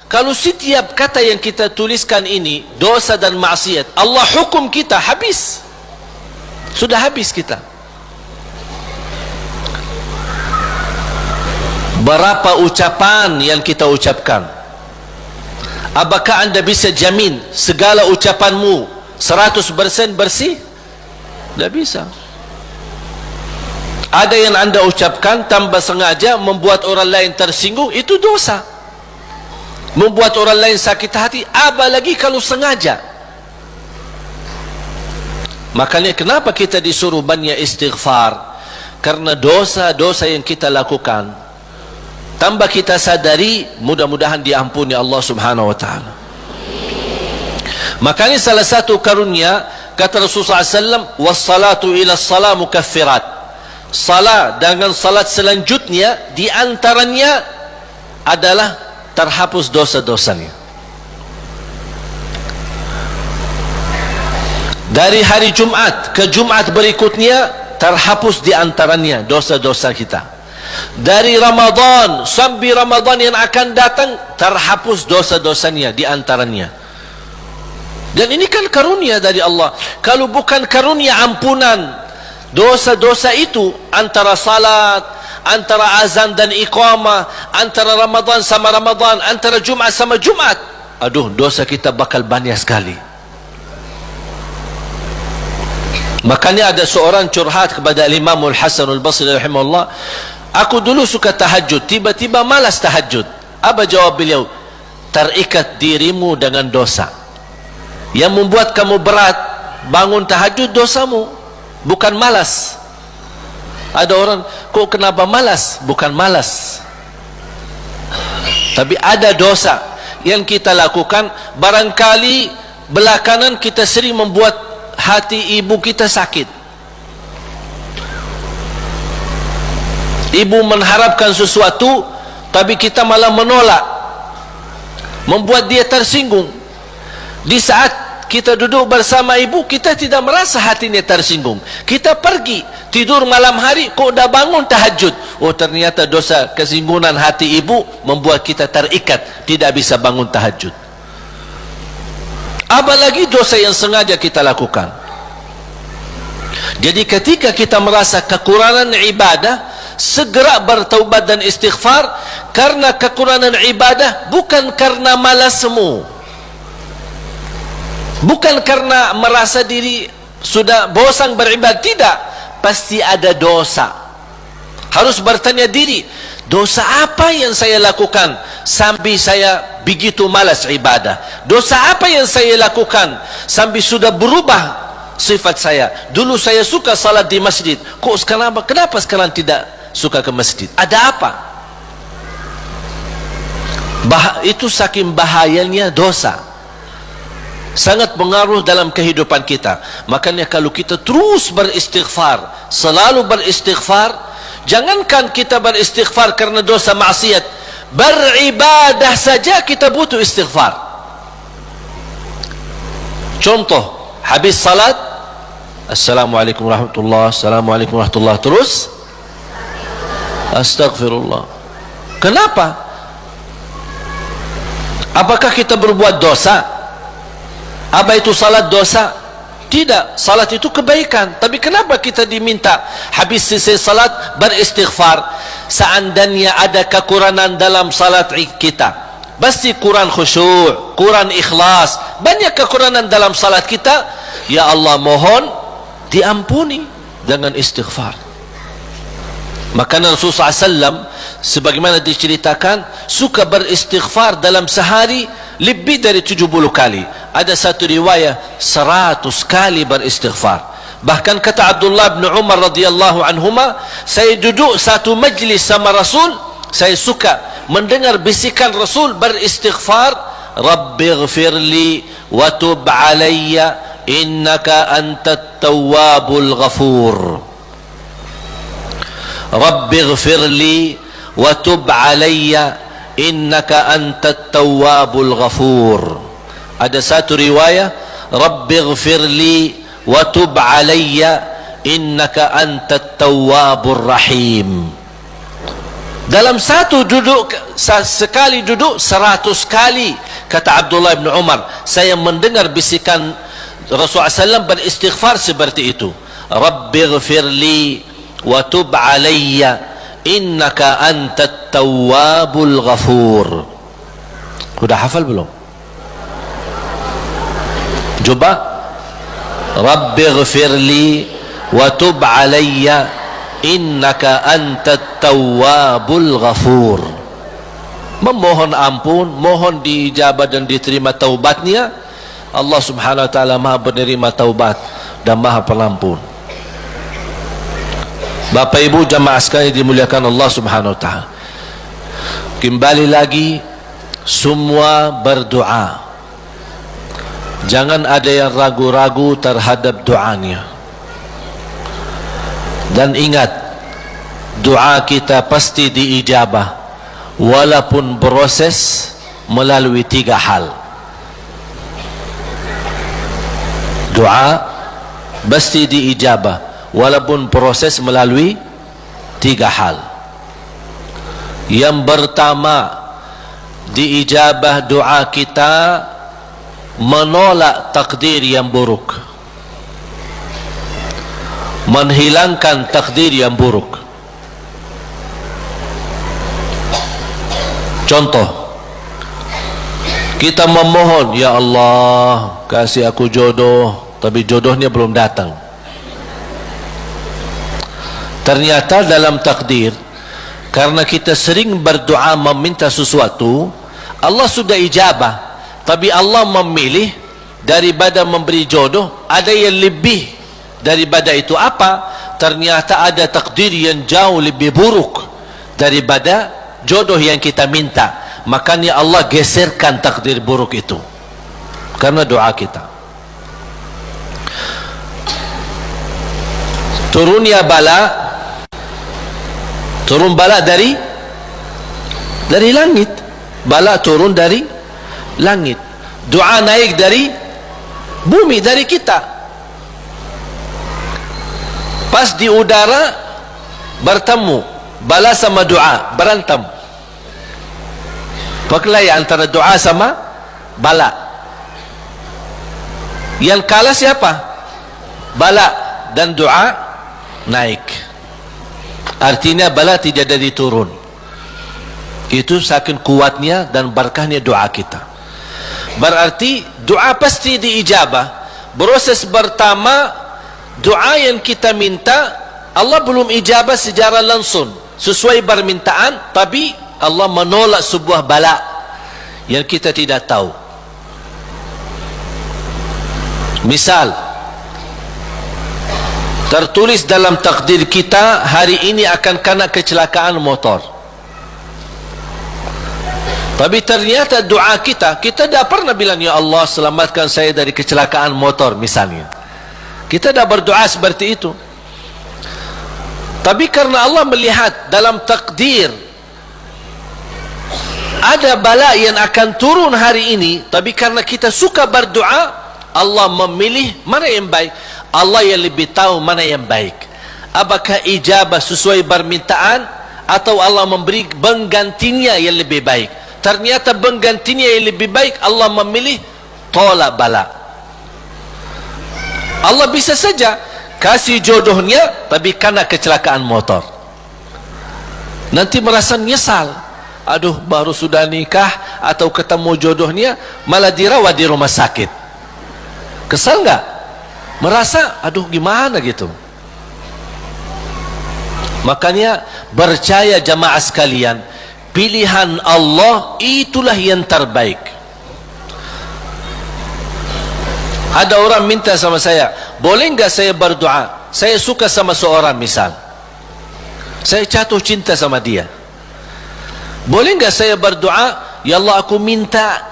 Kalau setiap kata yang kita tuliskan ini dosa dan maksiat, Allah hukum kita, habis. Sudah habis kita. Berapa ucapan yang kita ucapkan? Apakah anda bisa jamin segala ucapanmu 100% bersih? Tidak bisa. Ada yang anda ucapkan tanpa sengaja membuat orang lain tersinggung, itu dosa. Membuat orang lain sakit hati, apalagi kalau sengaja. Makanya kenapa kita disuruh banyak istighfar? Karena dosa-dosa yang kita lakukan, tanpa kita sadari, mudah-mudahan diampuni Allah Subhanahu wa ta'ala. Makanya salah satu karunia, kata Rasulullah SAW, wassalatu ila salat mukaffirat. Salat dengan salat selanjutnya, di antaranya adalah terhapus dosa-dosanya. Dari hari Jumat ke Jumat berikutnya, terhapus di antaranya dosa-dosa kita. Dari Ramadan sampai Ramadan yang akan datang, terhapus dosa-dosanya di antaranya. Dan ini kan karunia dari Allah. Kalau bukan karunia ampunan dosa-dosa itu, antara salat, antara azan dan iqamah, antara Ramadan sama Ramadan, antara Jumat sama Jumat, aduh, dosa kita bakal banyak sekali. Makanya ada seorang curhat kepada Imam Al-Hasan Al-Basri rahimahullah, aku dulu suka tahajud, tiba-tiba malas tahajud. Apa jawab beliau? Terikat dirimu dengan dosa. Yang membuat kamu berat bangun tahajud dosamu, bukan malas. Ada orang, kok kenapa malas? Bukan malas, tapi ada dosa yang kita lakukan. Barangkali belakangan kita sering membuat hati ibu kita sakit. Ibu mengharapkan sesuatu, tapi kita malah menolak, membuat dia tersinggung. Di saat kita duduk bersama ibu, kita tidak merasa hatinya tersinggung. Kita pergi tidur malam hari, kok dah bangun tahajud. Oh, ternyata dosa kesinggungan hati ibu membuat kita terikat, tidak bisa bangun tahajud. Apalagi dosa yang sengaja kita lakukan. Jadi ketika kita merasa kekurangan ibadah, segera bertaubat dan istighfar. Karena kekurangan ibadah bukan karena malasmu, bukan karena merasa diri sudah bosan beribadah, tidak. Pasti ada dosa. Harus bertanya diri, dosa apa yang saya lakukan sampai saya begitu malas ibadah? Dosa apa yang saya lakukan sampai sudah berubah sifat saya? Dulu saya suka salat di masjid, kok sekarang kenapa sekarang tidak suka ke masjid? Ada apa? Itu saking bahayanya dosa, sangat pengaruh dalam kehidupan kita. Makanya kalau kita terus beristighfar, selalu beristighfar, jangankan kita beristighfar karena dosa maksiat, beribadah saja kita butuh istighfar. Contoh, habis salat, assalamualaikum warahmatullahi, assalamualaikum warahmatullahi, terus astagfirullah. Kenapa? Apakah kita berbuat dosa? Apa itu salat dosa? Tidak, salat itu kebaikan. Tapi kenapa kita diminta habis selesai salat beristighfar? Seandainya ada kekurangan dalam salat kita, pasti kurang khusyuk, kurang ikhlas, banyak kekurangan dalam salat kita. Ya Allah, mohon diampuni dengan istighfar. Maka Rasulullah SAW sebagaimana diceritakan suka beristighfar dalam sehari lebih dari 70 kali. Ada satu riwayat 100 kali beristighfar. Bahkan kata Abdullah bin Umar radhiyallahu anhuma, saya duduk satu majlis sama Rasul, saya suka mendengar bisikan Rasul beristighfar, Rabbighfirli wa tub alayya innaka antat tawwabul ghafur. Rabbighfirli wa tub alayya innaka antat tawwabul ghafur. Ada satu riwayat, Rabbighfirli wa tub alayya innaka antat tawwabur rahim. Dalam satu duduk, sekali duduk 100 kali, kata Abdullah bin Umar, saya mendengar bisikan Rasulullah SAW beristighfar seperti itu. Rabbighfirli wa tub alayya innaka antat tawwabul ghafur. Sudah hafal belum? Coba. Rabbighfirli wa tub alayya innaka antat tawwabul ghafur. Memohon ampun, mohon diijabah dan diterima taubatnya. Allah subhanahu wa ta'ala maha penerima taubat dan maha pelampun. Bapak ibu jamaah sekalian dimuliakan Allah subhanahu wa ta'ala, kembali lagi, semua berdoa, jangan ada yang ragu-ragu terhadap doanya. Dan ingat, doa kita pasti diijabah walaupun proses melalui 3 hal. Doa pasti diijabah walaupun proses melalui 3 hal. Yang pertama, diijabah doa kita menolak takdir yang buruk, menghilangkan takdir yang buruk. Contoh, kita memohon, ya Allah kasih aku jodoh, tapi jodohnya belum datang. Ternyata dalam takdir, karena kita sering berdoa meminta sesuatu, Allah sudah ijabah, tapi Allah memilih daripada memberi jodoh, ada yang lebih daripada itu. Apa? Ternyata ada takdir yang jauh lebih buruk daripada jodoh yang kita minta. Makanya Allah geserkan takdir buruk itu karena doa kita. Turunnya bala, turun bala dari langit. Bala turun dari langit. Doa naik dari bumi, dari kita. Pas di udara bertemu, bala sama doa berantem. Perkelahian antara doa sama bala. Yang kalah siapa? Bala, dan doa naik. Artinya bala tidak jadi turun. Itu saking kuatnya dan berkahnya doa kita. Berarti doa pasti diijabah. Proses pertama, doa yang kita minta Allah belum ijabah secara langsung sesuai permintaan, tapi Allah menolak sebuah bala yang kita tidak tahu. Misal, tertulis dalam takdir kita hari ini akan kena kecelakaan motor, tapi ternyata doa kita tidak pernah bilang, ya Allah selamatkan saya dari kecelakaan motor misalnya. Kita dah berdoa seperti itu. Tapi karena Allah melihat dalam takdir ada bala yang akan turun hari ini, tapi karena kita suka berdoa, Allah memilih mana yang baik. Allah yang lebih tahu mana yang baik. Apakah ijabah sesuai permintaan atau Allah memberi penggantinya yang lebih baik. Ternyata penggantinya yang lebih baik, Allah memilih tolak bala. Allah bisa saja kasih jodohnya, tapi karena kecelakaan motor, nanti merasa nyesal. Aduh, baru sudah nikah atau ketemu jodohnya malah dirawat di rumah sakit. Kesal nggak? Merasa aduh gimana gitu. Makanya percaya jamaah sekalian, pilihan Allah itulah yang terbaik. Ada orang minta sama saya, boleh nggak saya berdoa, saya suka sama seorang, misal saya jatuh cinta sama dia, boleh nggak saya berdoa, ya Allah aku minta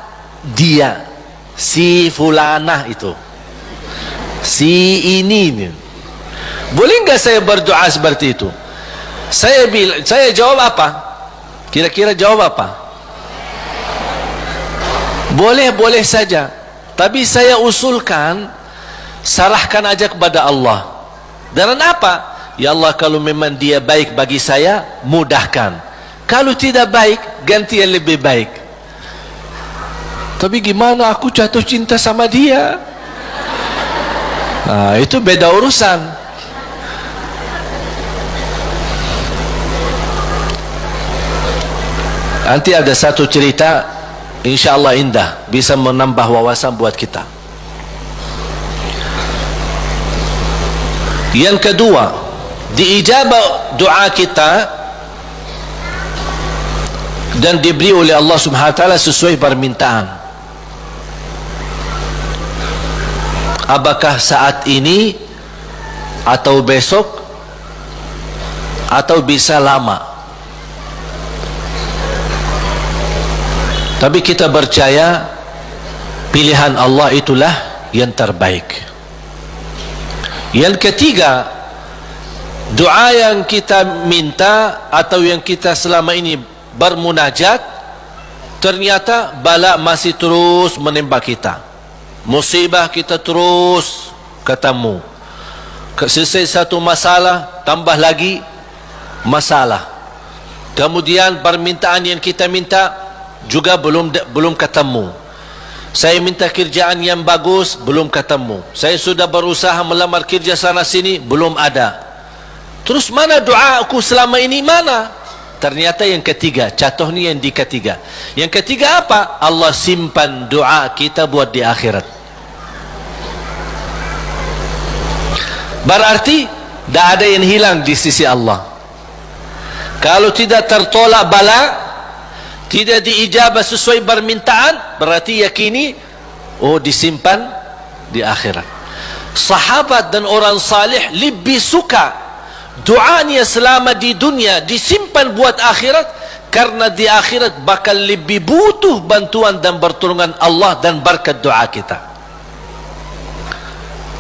dia, si fulanah itu, si ini, boleh nggak saya berdoa seperti itu? Saya jawab apa? Kira-kira jawab apa? Boleh saja, tapi saya usulkan, serahkan aja kepada Allah. Dan apa? Ya Allah, kalau memang dia baik bagi saya, mudahkan. Kalau tidak baik, ganti yang lebih baik. Tapi gimana aku jatuh cinta sama dia? Nah, itu beda urusan. Nanti ada satu cerita, insyaAllah indah, bisa menambah wawasan buat kita. Yang kedua, diijabah doa kita dan diberi oleh Allah Subhanahu wa taala sesuai permintaan. Apakah saat ini atau besok atau bisa lama? Tapi kita percaya pilihan Allah itulah yang terbaik. Yang ketiga, doa yang kita minta atau yang kita selama ini bermunajat, ternyata bala masih terus menimpa kita, musibah kita terus ketemu. Selesai satu masalah, tambah lagi masalah. Kemudian permintaan yang kita minta juga belum ketemu. Saya minta kerjaan yang bagus, belum ketemu. Saya sudah berusaha melamar kerja sana sini, belum ada. Terus mana doa aku selama ini, mana? Ternyata yang ketiga, jatuh ni yang di ketiga. Yang ketiga apa? Allah simpan doa kita buat di akhirat. Berarti tidak ada yang hilang di sisi Allah. Kalau tidak tertolak bala, tidak diijabah sesuai permintaan, berarti yakini disimpan di akhirat. Sahabat dan orang salih lebih suka doanya selama di dunia disimpan buat akhirat, karena di akhirat bakal lebih butuh bantuan dan pertolongan Allah dan berkat doa kita.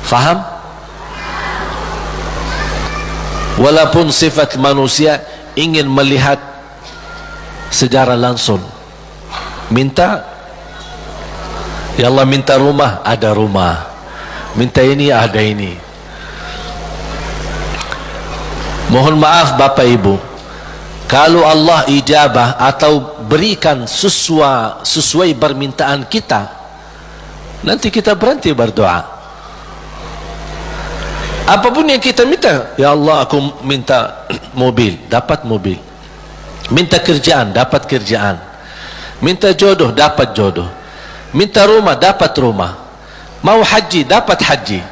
Faham? Walaupun sifat manusia ingin melihat secara langsung, minta, ya Allah minta rumah, ada rumah, minta ini, ada ini. Mohon maaf Bapak Ibu, kalau Allah ijabah atau berikan sesuai permintaan kita, nanti kita berhenti berdoa. Apapun yang kita minta, ya Allah aku minta mobil, dapat mobil. Minta kerjaan, dapat kerjaan. Minta jodoh, dapat jodoh. Minta rumah, dapat rumah. Mau haji, dapat haji.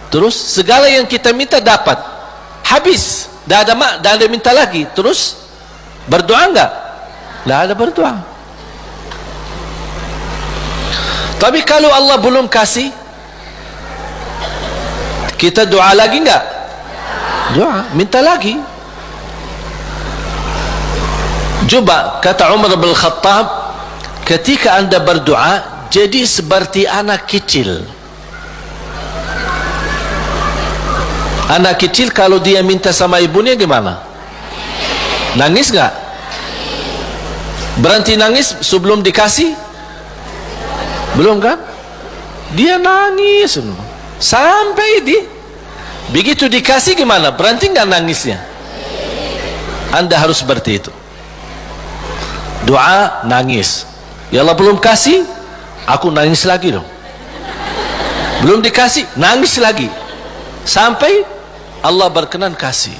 Terus segala yang kita minta dapat. Habis. Dah ada minta lagi. Terus berdoa enggak? Dah ada berdoa. Tapi kalau Allah belum kasih, kita doa lagi enggak? Doa, minta lagi. Coba kata Umar bin Khattab, ketika anda berdoa jadi seperti anak kecil. Anak kecil kalau dia minta sama ibunya gimana? Nangis gak? Berhenti nangis sebelum dikasih? Belum kan? Dia nangis sampai begitu dikasih gimana? Berhenti gak nangisnya? Anda harus seperti itu. Doa nangis, ya Allah belum kasih, aku nangis lagi dong. Belum dikasih, nangis lagi, sampai Allah berkenan kasih.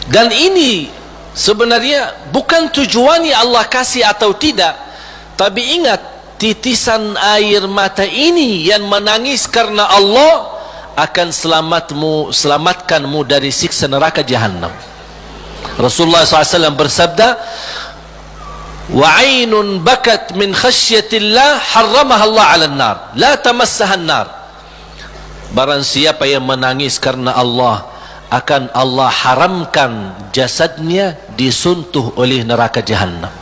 Dan ini sebenarnya bukan tujuannya Allah kasih atau tidak, tapi ingat, titisan air mata ini yang menangis karena Allah akan selamatkanmu dari siksa neraka Jahannam. Rasulullah SAW bersabda, وَعَيْنٌ بَكَتْ مِنْ خَشْيَةِ اللَّهِ حَرَّمَهَا اللَّهُ عَلَى النَّارِ لَا تَمَسَّهَا النَّارِ. Barang siapa yang menangis karena Allah, akan Allah haramkan jasadnya disuntuh oleh neraka Jahannam.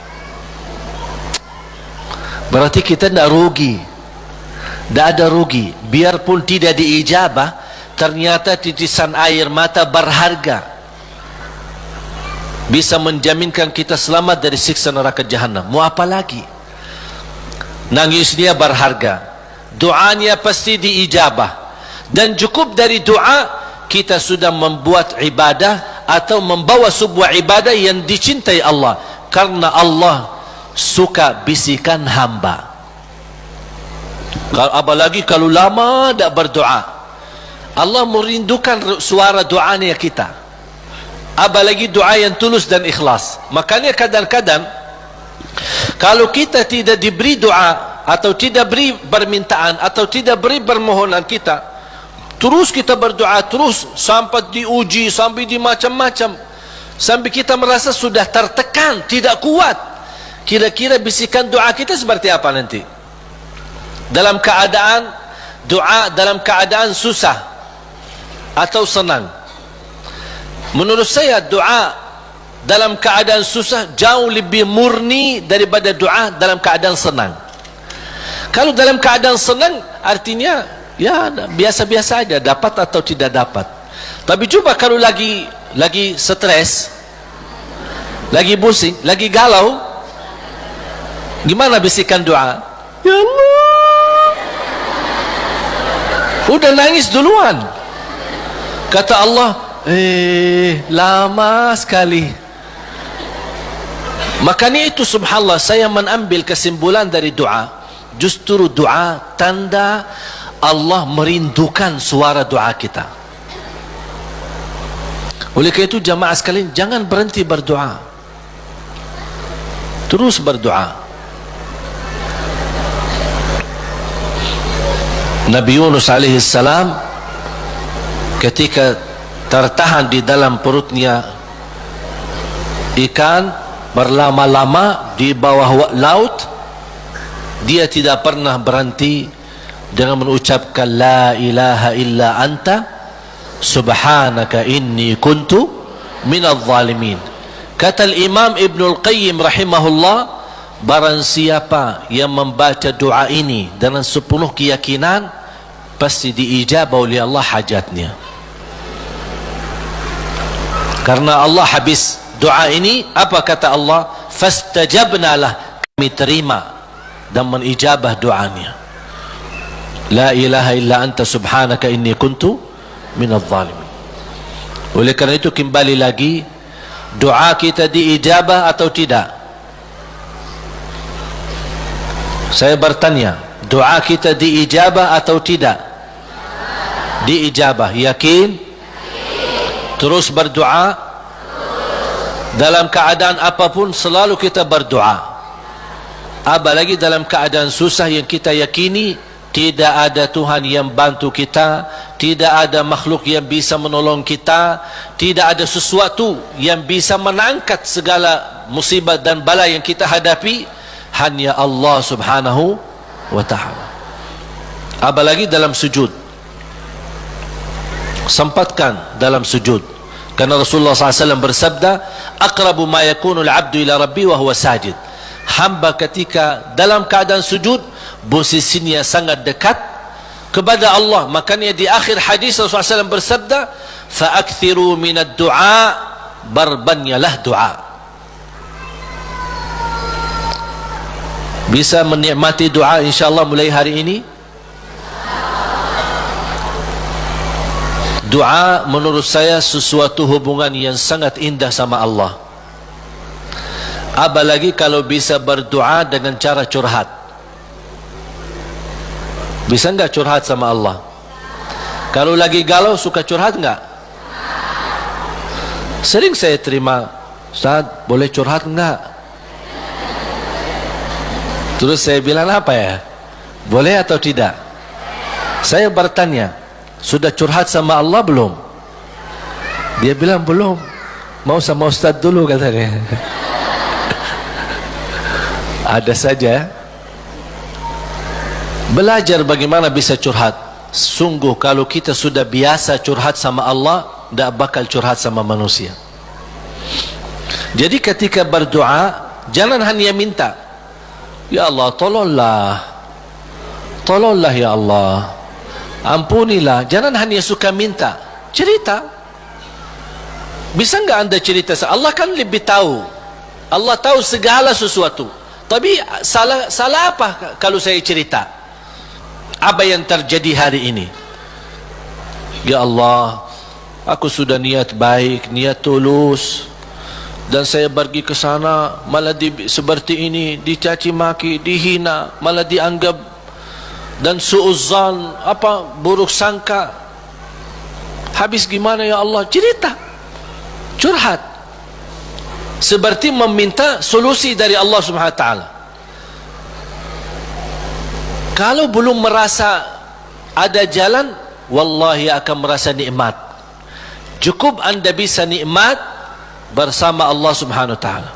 Berarti kita tidak rugi, tidak ada rugi. Biarpun tidak diijabah, ternyata titisan air mata berharga, bisa menjaminkan kita selamat dari siksa neraka Jahannam. Mau apa lagi? Nangisnya berharga, doanya pasti diijabah, dan cukup dari doa kita sudah membuat ibadah atau membawa sebuah ibadah yang dicintai Allah, karena Allah suka bisikan hamba. Apalagi kalau lama tak berdoa, Allah merindukan suara doanya kita. Apalagi doa yang tulus dan ikhlas. Makanya kadang-kadang kalau kita tidak diberi doa, atau tidak beri permintaan, atau tidak beri permohonan kita, terus kita berdoa terus sampai diuji, sampai di macam-macam, sampai kita merasa sudah tertekan, tidak kuat. Kira-kira bisikan doa kita seperti apa nanti? Dalam keadaan doa, dalam keadaan susah atau senang? Menurut saya doa dalam keadaan susah jauh lebih murni daripada doa dalam keadaan senang. Kalau dalam keadaan senang, artinya ya biasa-biasa aja, dapat atau tidak dapat. Tapi coba kalau lagi stres, lagi pusing, lagi galau, gimana bisikan doa? Ya Allah, udah nangis duluan. Kata Allah, lama sekali. Makanya itu subhanallah, saya mengambil kesimpulan dari doa, justru doa tanda Allah merindukan suara doa kita. Oleh karena itu jamaah sekalian, jangan berhenti berdoa, terus berdoa. Nabi Yunus alaihi salam ketika tertahan di dalam perutnya ikan berlama-lama di bawah laut, dia tidak pernah berhenti dengan mengucapkan la ilaha illa anta subhanaka inni kuntu minadh zalimin. Kata Imam Ibnul Qayyim rahimahullah, barang siapa yang membaca doa ini dengan sepenuh keyakinan, pasti diijabah oleh Allah hajatnya. Karena Allah habis doa ini, apa kata Allah? Fastajabna lah, kami terima dan menijabah doanya. La ilaha illa anta subhanaka inni kuntu minadh zalimin. Oleh kerana itu kembali lagi, doa kita diijabah atau tidak? Saya bertanya, doa kita diijabah atau tidak? Diijabah. Yakin? Terus berdoa. Dalam keadaan apapun selalu kita berdoa. Apalagi dalam keadaan susah yang kita yakini tidak ada Tuhan yang bantu kita, tidak ada makhluk yang bisa menolong kita, tidak ada sesuatu yang bisa mengangkat segala musibah dan bala yang kita hadapi, hanya Allah subhanahu wa ta'ala. Apalagi dalam sujud, sempatkan dalam sujud, karena Rasulullah SAW bersabda, aqrabu ma yakunul abdu ila rabbi wa huwa sajid. Hamba ketika dalam keadaan sujud, posisinya sangat dekat kepada Allah. Makanya di akhir hadis Rasulullah SAW bersabda, fa'akthiru minad du'a, berbanyalah doa. Bisa menikmati doa insyaAllah mulai hari ini. Doa menurut saya sesuatu hubungan yang sangat indah sama Allah. Apalagi kalau bisa berdoa dengan cara curhat. Bisa enggak curhat sama Allah? Kalau lagi galau suka curhat enggak? Sering saya terima, Ustaz boleh curhat enggak? Terus saya bilang apa ya? Boleh atau tidak? Saya bertanya, sudah curhat sama Allah belum? Dia bilang belum. Mau sama Ustaz dulu katanya. Ada saja. Belajar bagaimana bisa curhat. Sungguh kalau kita sudah biasa curhat sama Allah, tidak bakal curhat sama manusia. Jadi ketika berdoa, jangan hanya minta, ya Allah tolonglah, tolonglah ya Allah, ampunilah. Jangan hanya suka minta, cerita. Bisa enggak anda cerita? Allah kan lebih tahu. Allah tahu segala sesuatu. Tapi salah apa kalau saya cerita apa yang terjadi hari ini? Ya Allah, Aku sudah niat baik, niat tulus, dan saya pergi ke sana malah seperti ini, dicaci maki, dihina, malah dianggap, dan suuzzan, buruk sangka. Habis gimana ya Allah? Cerita, curhat, seperti meminta solusi dari Allah Subhanahu wa taala. Kalau belum merasa ada jalan, wallahi akan merasa nikmat. Cukup anda bisa nikmat bersama Allah Subhanahu wa taala.